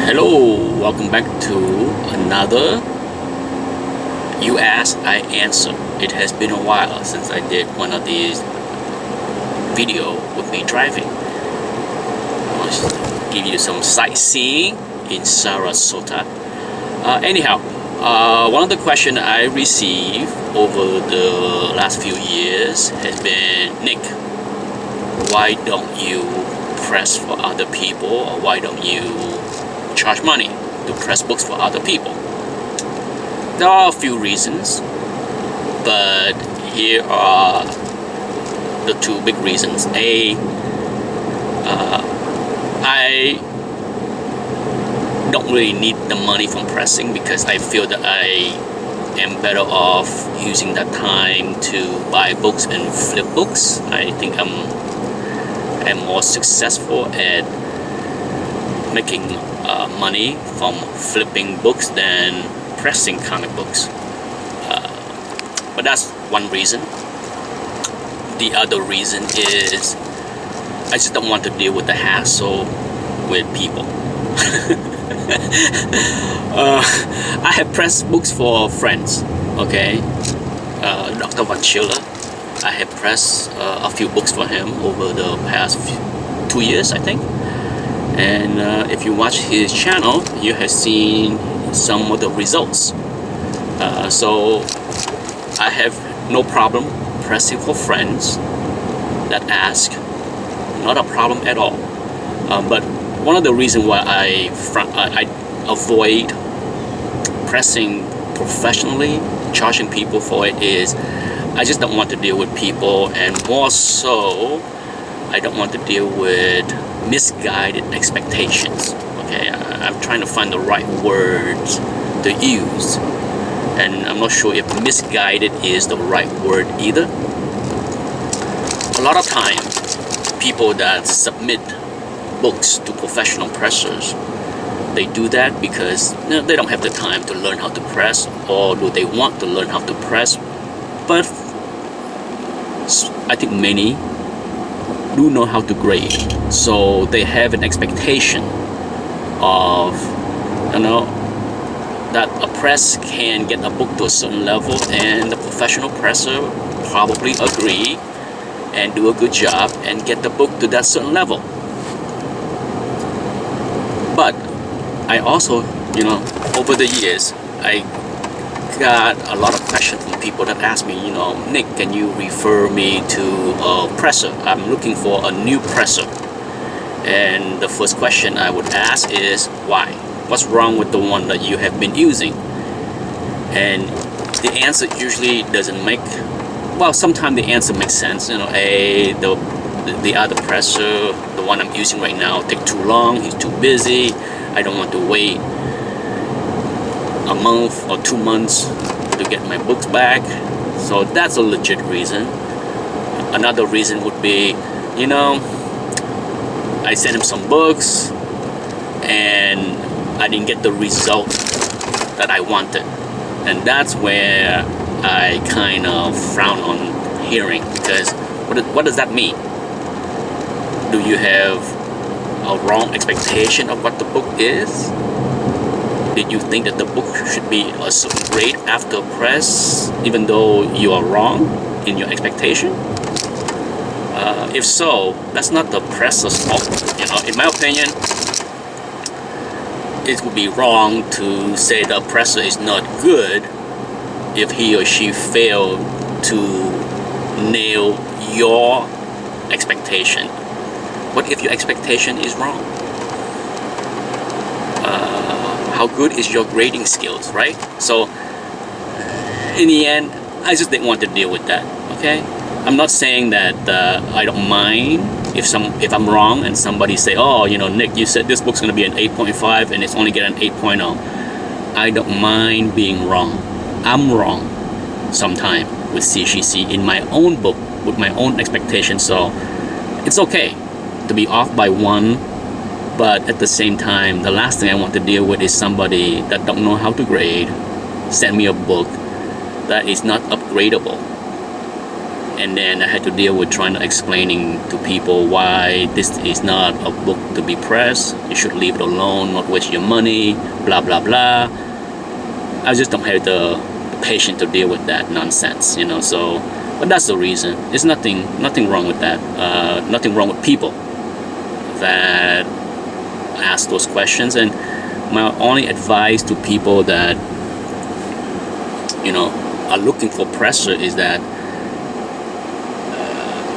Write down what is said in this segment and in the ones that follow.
Hello, welcome back to another You Ask, I Answer. It has been a while since I did one of these video with me driving. I'll give you some sightseeing in Sarasota. One of the questions I received over the last few years has been, Nick, why don't you press for other people, or why don't you charge money to press books for other people? There are a few reasons, but here are the two big reasons. I don't really need the money from pressing because I feel that I am better off using that time to buy books and flip books. I think I'm more successful at making money from flipping books than pressing comic books. But that's one reason. The other reason is I just don't want to deal with the hassle with people. I have pressed books for friends, okay? Dr. Van Schiller, I have pressed a few books for him over the past 2 years, I think. And if you watch his channel, you have seen some of the results. So I have no problem pressing for friends that ask. Not a problem at all. But one of the reasons why I avoid pressing professionally, charging people for it, is I just don't want to deal with people, and more so, I don't want to deal with misguided expectations. Okay, I'm trying to find the right words to use, and I'm not sure if misguided is the right word either. A lot of times, people that submit books to professional pressers, they do that because they don't have the time to learn how to press, or do they want to learn how to press. But I think many do know how to grade, so they have an expectation of, that a press can get a book to a certain level, and the professional presser probably agree and do a good job and get the book to that certain level. But I also, over the years, I got a lot of questions from people that ask me, Nick, can you refer me to a presser? I'm looking for a new presser. And the first question I would ask is, why? What's wrong with the one that you have been using? And the answer usually doesn't make, well, sometimes the answer makes sense. The other presser, the one I'm using right now, take too long, he's too busy, I don't want to wait a month or 2 months to get my books back. So that's a legit reason. Another reason would be, I sent him some books and I didn't get the result that I wanted. And that's where I kind of frown on hearing, because what does that mean? Do you have a wrong expectation of what the book is? Did you think that the book should be a certain grade after press, even though you are wrong in your expectation? If so, that's not the presser's fault. In my opinion, it would be wrong to say the presser is not good if he or she failed to nail your expectation. What if your expectation is wrong? How good is your grading skills, right? So in the end, I just didn't want to deal with that. Okay, I'm not saying that I don't mind if I'm wrong and somebody say, oh, Nick, you said this book's going to be an 8.5 and it's only get an 8.0. I don't mind being wrong. I'm wrong sometime with CGC in my own book with my own expectations, so it's okay to be off by one. But at the same time, the last thing I want to deal with is somebody that don't know how to grade, send me a book that is not upgradable. and then I had to deal with trying to explaining to people why this is not a book to be pressed. You should leave it alone, not waste your money, blah blah blah. I just don't have the patience to deal with that nonsense, you know. So, but that's the reason. There's nothing wrong with that. Nothing wrong with people that ask those questions. And my only advice to people that, you know, are looking for pressure is that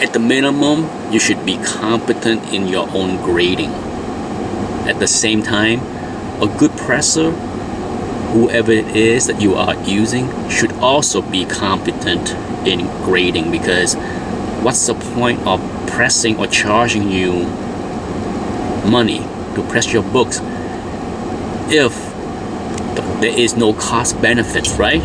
at the minimum, you should be competent in your own grading. At the same time, a good presser, whoever it is that you are using, should also be competent in grading, because what's the point of pressing or charging you money to press your books if there is no cost benefits, right?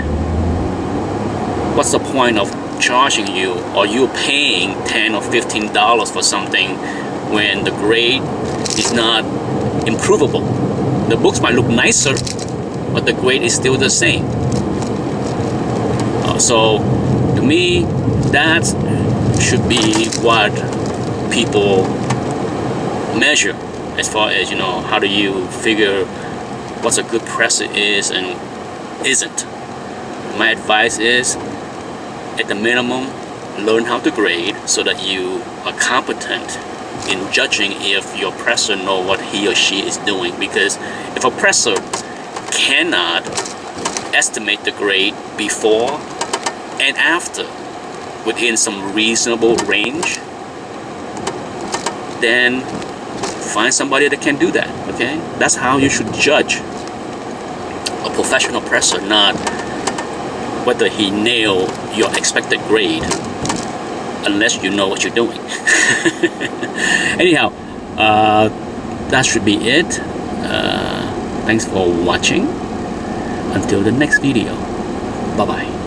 What's the point of charging you, or you paying $10 or $15 for something when the grade is not improvable? The books might look nicer, but the grade is still the same. So to me, that should be what people measure as far as, you know, how do you figure what's a good presser is and isn't. My advice is, at the minimum, learn how to grade so that you are competent in judging if your presser knows what he or she is doing. Because if a presser cannot estimate the grade before and after within some reasonable range, then find somebody that can do that, okay? That's how you should judge a professional presser, not whether he nailed your expected grade, unless you know what you're doing. Anyhow, that should be it. Thanks for watching. Until the next video. Bye-bye.